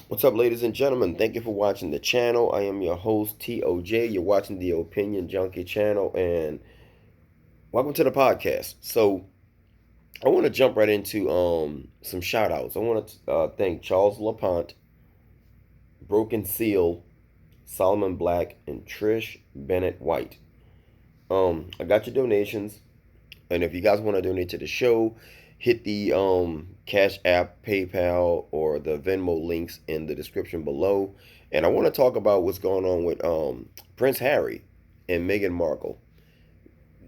What's up, ladies and gentlemen? Thank you for watching the channel. I am your host, TOJ. You're watching the Opinion Junkie channel, and welcome to the podcast. So, I want to jump right into some shout outs. I want to thank Charles LaPont, Broken Seal, Solomon Black, and Trish Bennett White. I got your donations, and if you guys want to donate to the show, hit the Cash App, PayPal, or the Venmo links in the description below. And I want to talk about what's going on with Prince Harry and Meghan Markle.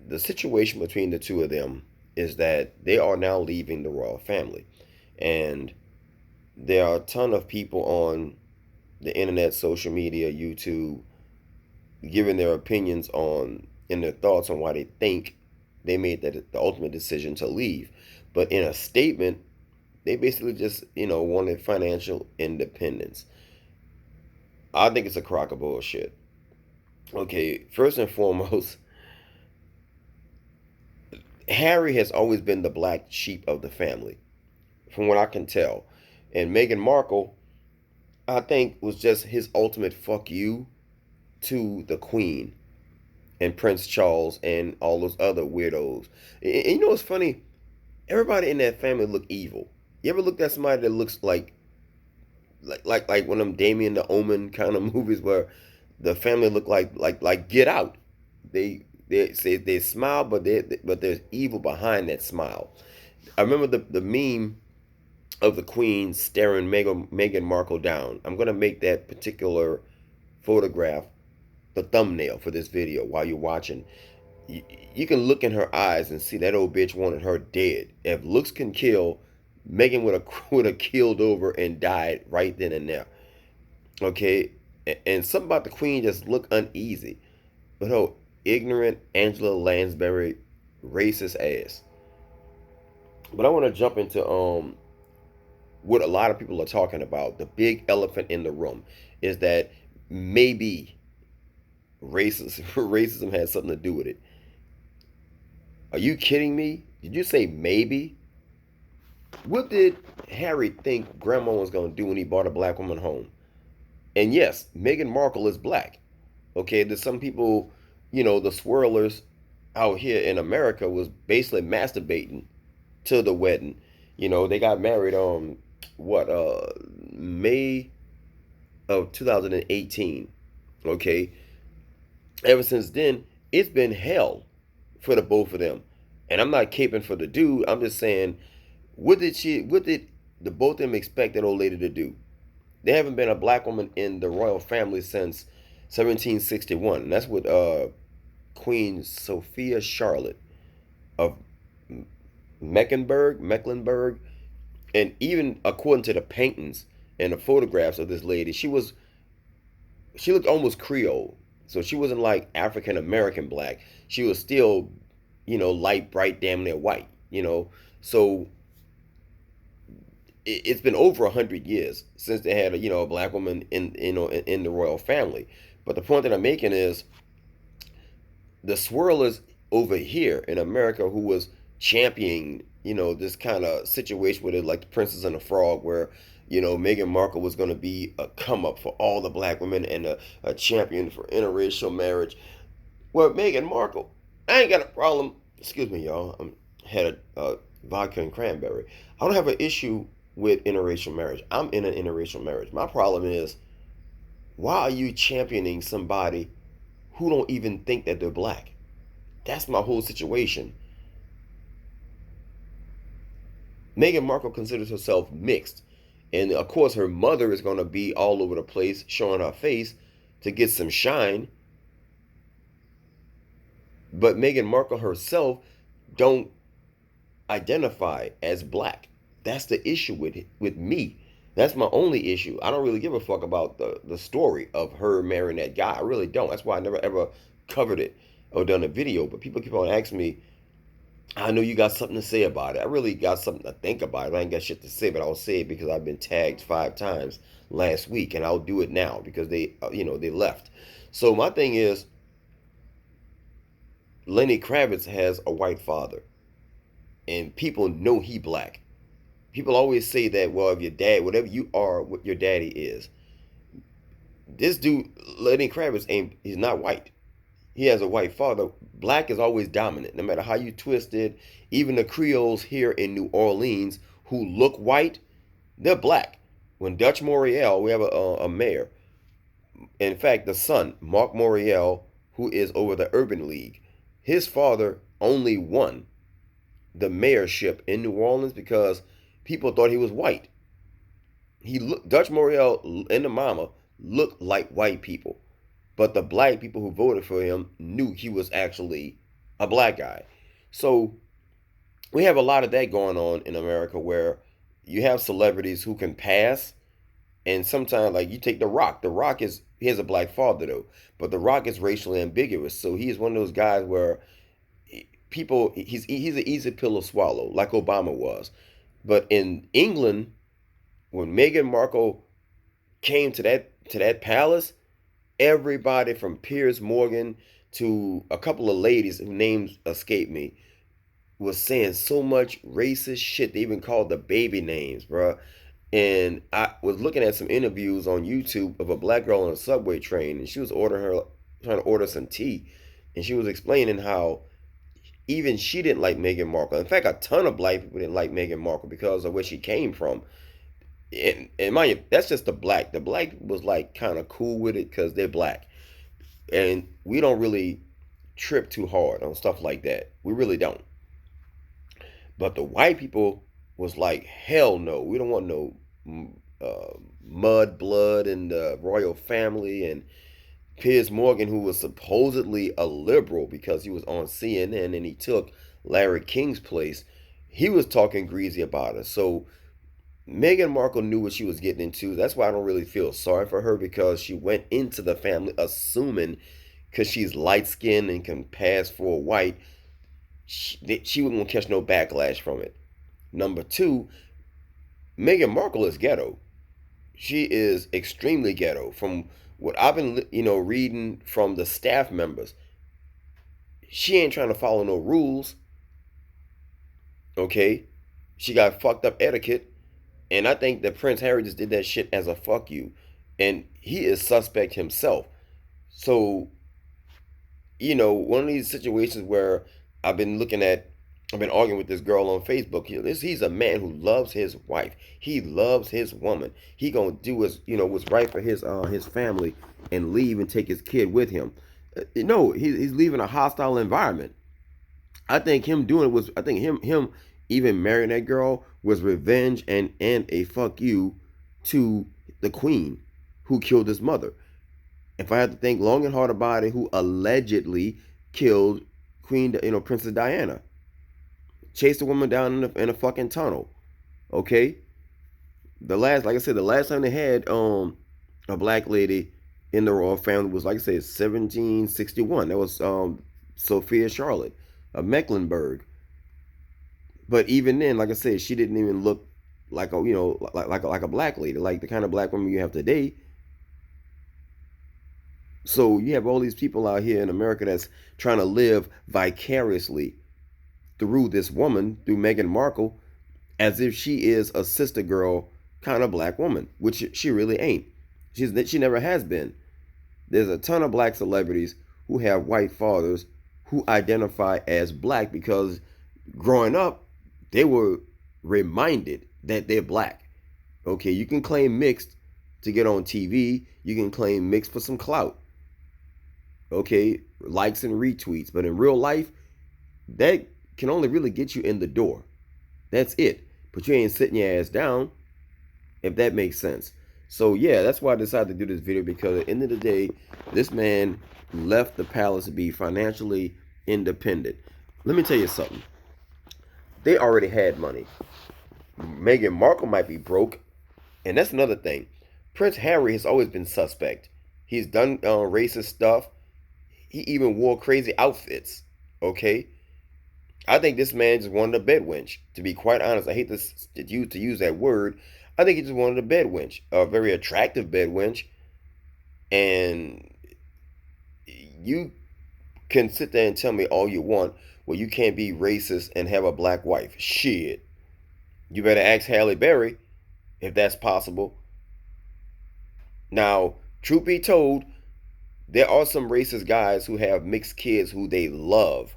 The situation between the two of them is that they are now leaving the royal family. And there are a ton of people on the internet, social media, YouTube, giving their opinions on and their thoughts on why they think they made the ultimate decision to leave. But in a statement, they basically just, wanted financial independence. I think it's a crock of bullshit. Okay, first and foremost, Harry has always been the black sheep of the family, from what I can tell. And Meghan Markle, I think, was just his ultimate fuck you to the Queen and Prince Charles and all those other weirdos. And you know what's funny? Everybody in that family look evil. You ever looked at somebody that looks like one of them Damien the Omen kind of movies where the family look like Get Out? They say they smile, but there's evil behind that smile. I remember the meme of the Queen staring Meghan Markle down. I'm gonna make that particular photograph the thumbnail for this video while you're watching. You can look in her eyes and see that old bitch wanted her dead. If looks can kill, Megan would have killed over and died right then and there. Okay, and something about the Queen just look uneasy. But oh, ignorant Angela Lansbury, racist ass. But I want to jump into what a lot of people are talking about. The big elephant in the room is that maybe racism has something to do with it. Are you kidding me? Did you say maybe? What did Harry think Grandma was going to do when he brought a black woman home? And yes, Meghan Markle is black. Okay, there's some people, the swirlers out here in America was basically masturbating to the wedding. They got married on what May of 2018. Okay, ever since then, it's been hell for the both of them. And I'm not caping for the dude. I'm just saying, what did the both of them expect that old lady to do? There haven't been a black woman in the royal family since 1761. And that's what Queen Sophia Charlotte of Mecklenburg, and even according to the paintings and the photographs of this lady, she looked almost Creole. So she wasn't like African American black. She was still, light, bright, damn near white. So it's been over 100 years since they had a black woman in the royal family. But the point that I'm making is the swirlers over here in America who was championing this kind of situation with it, like the Princess and the Frog, where Meghan Markle was going to be a come up for all the black women and a champion for interracial marriage. Well, Meghan Markle, I ain't got a problem. Excuse me, y'all. I had a vodka and cranberry. I don't have an issue with interracial marriage. I'm in an interracial marriage. My problem is, why are you championing somebody who don't even think that they're black? That's my whole situation. Meghan Markle considers herself mixed. And of course, her mother is going to be all over the place showing her face to get some shine. But Meghan Markle herself don't identify as black. That's the issue with me. That's my only issue. I don't really give a fuck about the story of her marrying that guy. I really don't. That's why I never ever covered it or done a video. But people keep on asking me, I know you got something to say about it. I really got something to think about it. I ain't got shit to say, but I'll say it because I've been tagged 5 times last week, and I'll do it now because they left. So my thing is, Lenny Kravitz has a white father, and people know he black. people always say that, well, if your dad, whatever you are, what your daddy is. This dude, Lenny Kravitz, ain't, he's not white. He has a white father. Black is always dominant, no matter how you twist it. Even the Creoles here in New Orleans who look white, they're black. When Dutch Moriel, we have a mayor. In fact, the son, Mark Moriel, who is over the Urban League, his father only won the mayorship in New Orleans because people thought he was white. Dutch Moriel and the mama looked like white people, but the black people who voted for him knew he was actually a black guy. So we have a lot of that going on in America where you have celebrities who can pass, and sometimes like you take The Rock. The Rock is he has a black father though, but The Rock is racially ambiguous. So he is one of those guys where people he's an easy pill to swallow, like Obama was. But in England, when Meghan Markle came to that palace, everybody from Piers Morgan to a couple of ladies whose names escape me was saying so much racist shit. They even called the baby names, bruh. And I was looking at some interviews on YouTube of a black girl on a subway train, and she was trying to order some tea, and she was explaining how even she didn't like Meghan Markle. In fact, a ton of black people didn't like Meghan Markle because of where she came from. And mind you, that's just the black. The black was like kind of cool with it because they're black, and we don't really trip too hard on stuff like that. We really don't. But the white people was like, hell no, we don't want no mud, blood, and the royal family. And Piers Morgan, who was supposedly a liberal because he was on CNN and he took Larry King's place, he was talking greasy about us. So Meghan Markle knew what she was getting into. That's why I don't really feel sorry for her because she went into the family assuming because she's light skinned and can pass for a white, she wasn't going to catch no backlash from it. Number two, Meghan Markle is ghetto. She is extremely ghetto. From what I've been, reading from the staff members, she ain't trying to follow no rules. Okay, she got fucked up etiquette, and I think that Prince Harry just did that shit as a fuck you, and he is suspect himself. So, one of these situations where I've been looking at, I've been arguing with this girl on Facebook. He's a man who loves his wife. He loves his woman. He gonna do what's right for his family and leave and take his kid with him. No, he's leaving a hostile environment. I think him doing it was. I think him even marrying that girl was revenge and a fuck you to the queen who killed his mother. If I had to think long and hard about it, who allegedly killed Queen, Princess Diana, chased the woman down in a fucking tunnel. Okay, like I said, the last time they had a black lady in the royal family was, like I said, 1761. That was Sophia Charlotte of Mecklenburg. But even then, like I said, she didn't even look like like a black lady, like the kind of black woman you have today. So you have all these people out here in America that's trying to live vicariously through this woman, through Meghan Markle, as if she is a sister girl kind of black woman, which she really ain't. She never has been. There's a ton of black celebrities who have white fathers who identify as black because growing up, they were reminded that they're black. Okay, you can claim mixed to get on TV. You can claim mixed for some clout. Okay, likes and retweets. But in real life, that can only really get you in the door. That's it. But you ain't sitting your ass down, if that makes sense. So yeah, that's why I decided to do this video, because at the end of the day, this man left the palace to be financially independent. Let me tell you something. They already had money. Meghan Markle might be broke, and that's another thing. Prince Harry has always been suspect. He's done racist stuff. He even wore crazy outfits. Okay, I think this man just wanted a bed wench. To be quite honest, I hate to use that word. I think he just wanted a bed wench, a very attractive bed wench. And you can sit there and tell me all you want, well, you can't be racist and have a black wife. Shit. You better ask Halle Berry if that's possible. Now, truth be told, there are some racist guys who have mixed kids who they love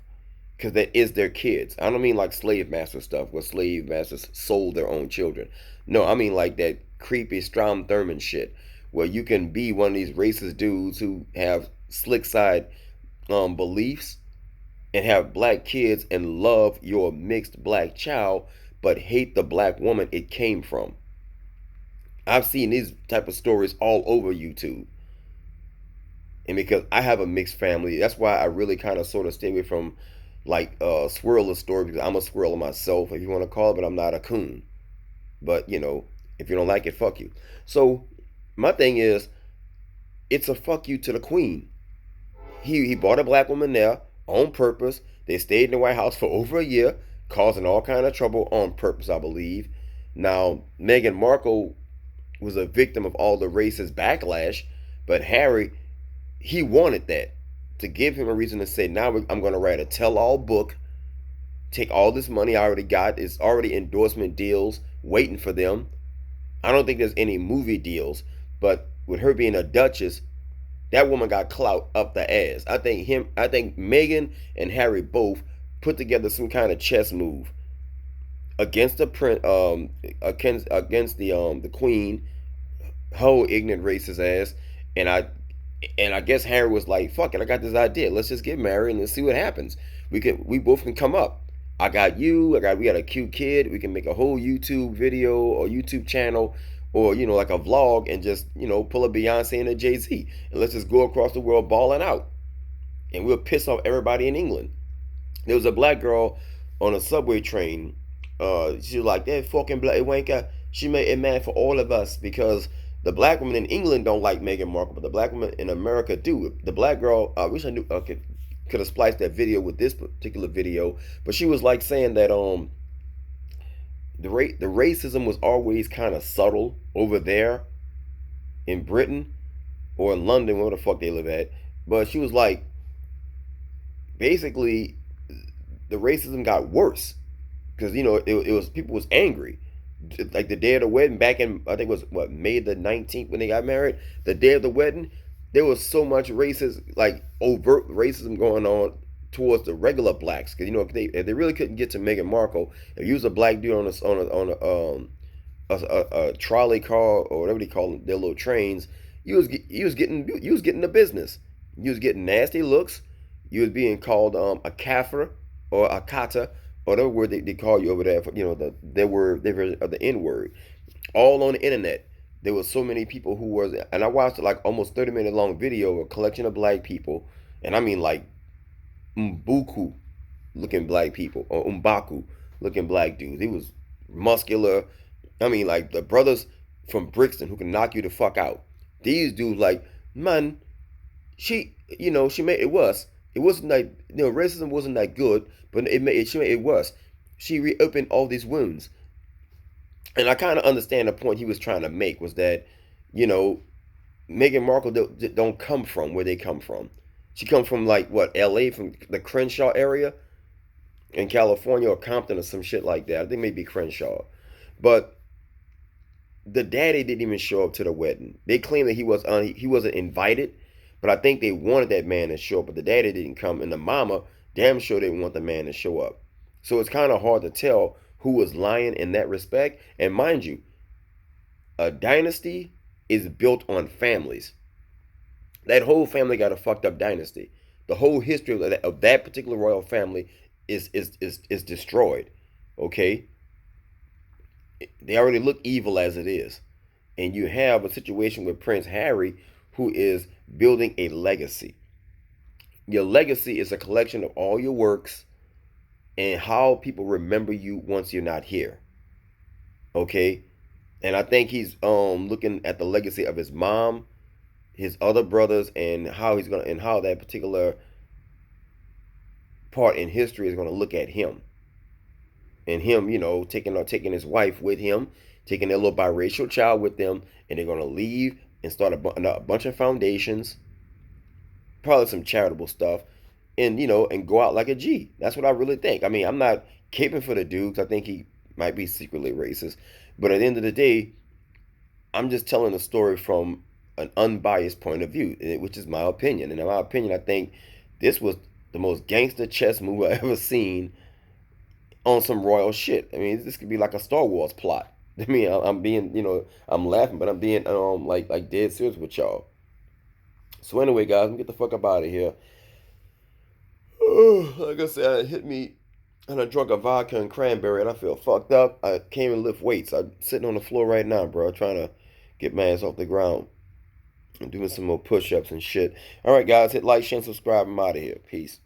because that is their kids. I don't mean like slave master stuff where slave masters sold their own children. No, I mean like that creepy Strom Thurmond shit where you can be one of these racist dudes who have slick side beliefs and have black kids and love your mixed black child but hate the black woman it came from. I've seen these type of stories all over YouTube. And because I have a mixed family, that's why I really kind of sort of stay away from like squirrel story because I'm a squirrel myself, if you want to call it, but I'm not a coon. But if you don't like it, fuck you. So my thing is, it's a fuck you to the queen. He bought a black woman there on purpose. They stayed in the White House for over a year, causing all kind of trouble on purpose, I believe. Now Meghan Markle was a victim of all the racist backlash, but Harry, he wanted that to give him a reason to say, now I'm going to write a tell-all book, take all this money I already got. It's already endorsement deals waiting for them. I don't think there's any movie deals, but with her being a duchess, that woman got clout up the ass. I think Meghan and Harry both put together some kind of chess move against the against the queen, whole ignorant racist ass, and I guess Harry was like, "Fuck it, I got this idea. Let's just get married and let's see what happens. We both can come up. I got you. We got a cute kid. We can make a whole YouTube video or YouTube channel, or like a vlog, and just pull a Beyonce and a Jay-Z, and let's just go across the world balling out, and we'll piss off everybody in England." There was a black girl on a subway train. She was like, "That fucking black wanker." She made it mad for all of us because the black women in England don't like Meghan Markle, but the black women in America do. The black girl, I wish I knew, could have spliced that video with this particular video, but she was like saying that the racism was always kind of subtle over there in Britain or in London, where the fuck they live at. But she was like, basically, the racism got worse because it was people was angry. Like the day of the wedding, back in I think it was what, May the 19th when they got married. The day of the wedding, there was so much racist, like overt racism going on towards the regular blacks. Because if they really couldn't get to Meghan Markle, if you was a black dude on a trolley car or whatever they call them, their little trains, you was getting the business. You was getting nasty looks. You was being called a kafir or a kata, or whatever word they call you over there for their word, the N word. All on the internet. There was so many people who was, and I watched like almost 30-minute long video, a collection of black people, and I mean like Mbuku looking black people or Umbaku looking black dudes. He was muscular. I mean like the brothers from Brixton who can knock you the fuck out. These dudes like, man, she made it worse. It wasn't like racism wasn't that good, but she made it worse. She reopened all these wounds, and I kind of understand the point he was trying to make was that, you know, Meghan Markle don't come from where they come from. She comes from like what, L.A., from the Crenshaw area in California, or Compton or some shit like that. I think maybe Crenshaw, but the daddy didn't even show up to the wedding. They claim that he wasn't invited, but I think they wanted that man to show up, but the daddy didn't come, and the mama damn sure didn't want the man to show up. So it's kind of hard to tell who was lying in that respect. And mind you, a dynasty is built on families. That whole family got a fucked up dynasty. The whole history of that particular royal family is destroyed. Okay, they already look evil as it is, and you have a situation with Prince Harry, who is building a legacy. Your legacy is a collection of all your works and how people remember you once you're not here. Okay, and I think he's looking at the legacy of his mom, his other brothers, and how that particular part in history is gonna look at him, and him, taking his wife with him, taking their little biracial child with them, and they're gonna leave and start a bunch of foundations, probably some charitable stuff, and and go out like a G. That's what I really think. I mean, I'm not caping for the dude. I think he might be secretly racist. But at the end of the day, I'm just telling a story from an unbiased point of view, which is my opinion. And in my opinion, I think this was the most gangster chess move I ever seen on some royal shit. I mean, this could be like a Star Wars plot. I mean, I'm being, I'm laughing, but I'm being like dead serious with y'all. So anyway, guys, let me get the fuck up out of here. Like I said, it hit me, and I drunk a vodka and cranberry, and I feel fucked up. I can't even lift weights. I'm sitting on the floor right now, bro, trying to get my ass off the ground. I'm doing some more push-ups and shit. All right, guys, hit like, share, and subscribe. I'm out of here. Peace.